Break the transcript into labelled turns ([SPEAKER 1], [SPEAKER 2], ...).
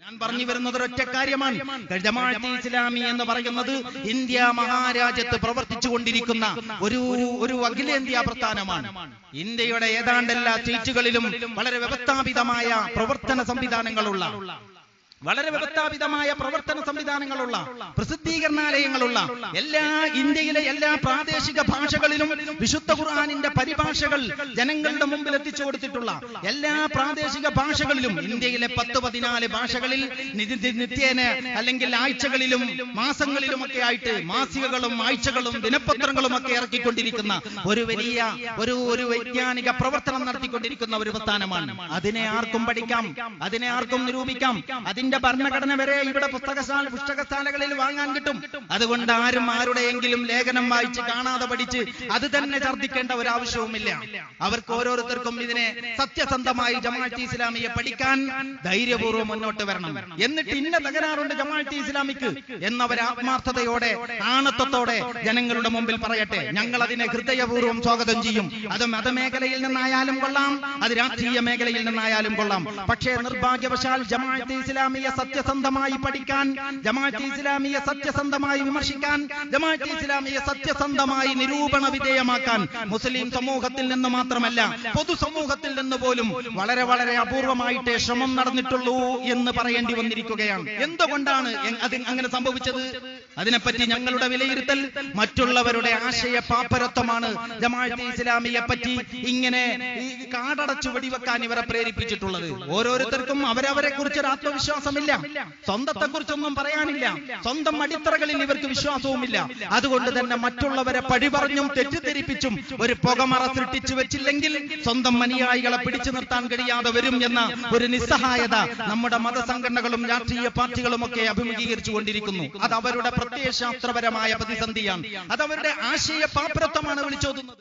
[SPEAKER 1] ഞാൻ പറഞ്ഞു വരുന്നത് ഒരൊറ്റ കാര്യമാണ്. ജമാഅത്തെ ഇസ്ലാമി എന്ന് പറയുന്നത് ഇന്ത്യ മഹാരാജ്യത്ത് പ്രവർത്തിച്ചു കൊണ്ടിരിക്കുന്ന ഒരു അഖിലേന്ത്യാ പ്രസ്ഥാനമാണ്. ഇന്ത്യയുടെ ഏതാണ്ട് എല്ലാ സ്റ്റേറ്റുകളിലും വളരെ വ്യവസ്ഥാപിതമായ പ്രവർത്തന സംവിധാനങ്ങളുള്ള പ്രസിദ്ധീകരണാലയങ്ങളുള്ള ഇന്ത്യയിലെ എല്ലാ പ്രാദേശിക ഭാഷകളിലും വിശുദ്ധ ഖുർആനിന്റെ പരിഭാഷകൾ ജനങ്ങളുടെ മുമ്പിൽ എത്തിച്ചു കൊടുത്തിട്ടുള്ള എല്ലാ പ്രാദേശിക ഭാഷകളിലും ഇന്ത്യയിലെ 10-14 ഭാഷകളിൽ നിത്യേന അല്ലെങ്കിൽ ആഴ്ചകളിലും മാസങ്ങളിലുമൊക്കെ ആയിട്ട് മാസികകളും ആഴ്ചകളും ദിനപത്രങ്ങളും ഒക്കെ ഇറക്കിക്കൊണ്ടിരിക്കുന്ന ഒരു വലിയ ഒരു വൈജ്ഞാനിക പ്രവർത്തനം നടത്തിക്കൊണ്ടിരിക്കുന്ന ഒരു പ്രസ്ഥാനമാണ്. അതിനെ ആർക്കും പഠിക്കാം, അതിനെ ആർക്കും നിരൂപിക്കാം. അതിന്റെ ഭരണഘടന വരെ ഇവിടെ പുസ്തകശാലകളിൽ വാങ്ങാൻ കിട്ടും. അതുകൊണ്ട് ആരും ആരുടെയെങ്കിലും ലേഖനം വായിച്ച് കാണാതെ പഠിച്ച് അത് തന്നെ ഛർദ്ദിക്കേണ്ട ഒരു ആവശ്യവുമില്ല. അവർക്ക് ഓരോരുത്തർക്കും ഇതിനെ സത്യസന്ധമായി ജമാഅത്തെ ഇസ്ലാമിയെ പഠിക്കാൻ ധൈര്യപൂർവ്വം മുന്നോട്ട് വരണം. എന്നിട്ട് ഇന്ന തകരാറുണ്ട് ജമാഅത്തെ ഇസ്ലാമിക്ക് എന്നവർ ആത്മാർത്ഥതയോടെ ആണത്വത്തോടെ ജനങ്ങളുടെ മുമ്പിൽ പറയട്ടെ. ഞങ്ങൾ അതിനെ ഹൃദയപൂർവ്വം സ്വാഗതം ചെയ്യും. അത് മതമേഖലയിൽ നിന്നായാലും കൊള്ളാം, അത് രാഷ്ട്രീയ മേഖലയിൽ നിന്നായാലും കൊള്ളാം. പക്ഷേ നിർഭാഗ്യവശാൽ ജമാഅത്തെ ഇസ്ലാമിയെ സത്യസന്ധമായി പഠിക്കാൻ, ജമാഅത്തെ ഇസ്ലാമിയെ സത്യസന്ധമായി വിമർശിക്കാൻ, ജമാഅത്തെ ഇസ്ലാമിയെ സത്യസന്ധമായി നിരൂപണ വിധേയമാക്കാൻ മുസ്ലിം സമൂഹത്തിൽ നിന്ന് മാത്രമല്ല പൊതുസമൂഹത്തിൽ നിന്ന് പോലും വളരെ വളരെ അപൂർവമായിട്ടേ ശ്രമം നടന്നിട്ടുള്ളൂ എന്ന് പറയേണ്ടി വന്നിരിക്കുകയാണ്. എന്തുകൊണ്ടാണ് അങ്ങനെ സംഭവിച്ചത്? അതിനെപ്പറ്റി ഞങ്ങളുടെ വിലയിരുത്തൽ മറ്റുള്ളവരുടെ ആശയ പാപ്പരത്വമാണ് ജമാഅത്തെ ഇസ്ലാമിയെ പറ്റി ഇങ്ങനെ കാടടച്ചു വെടിവെക്കാൻ ഇവരെ പ്രേരിപ്പിച്ചിട്ടുള്ളത്. ഓരോരുത്തർക്കും അവരവരെ കുറിച്ചൊരു ആത്മവിശ്വാസമില്ല, സ്വന്തത്തെ കുറിച്ചൊന്നും പറയാനില്ല, സ്വന്തം അടിത്തറകളിൽ ഇവർക്ക് വിശ്വാസവുമില്ല. അതുകൊണ്ട് തന്നെ മറ്റുള്ളവരെ പഴിപറഞ്ഞും തെറ്റിദ്ധരിപ്പിച്ചും ഒരു പുകമറ സൃഷ്ടിച്ചു വെച്ചില്ലെങ്കിൽ സ്വന്തം അനുയായികളെ പിടിച്ചു നിർത്താൻ കഴിയാതെ വരും എന്ന ഒരു നിസ്സഹായത നമ്മുടെ മതസംഘടനകളും രാഷ്ട്രീയ പാർട്ടികളും ഒക്കെ അഭിമുഖീകരിച്ചു കൊണ്ടിരിക്കുന്നു. അത് അവരുടെ പ്രത്യയശാസ്ത്രപരമായ പ്രതിസന്ധിയാണ്. അത് അവരുടെ ആശയ പാപ്പരത്വമാണ് വിളിച്ചോതുന്നത്.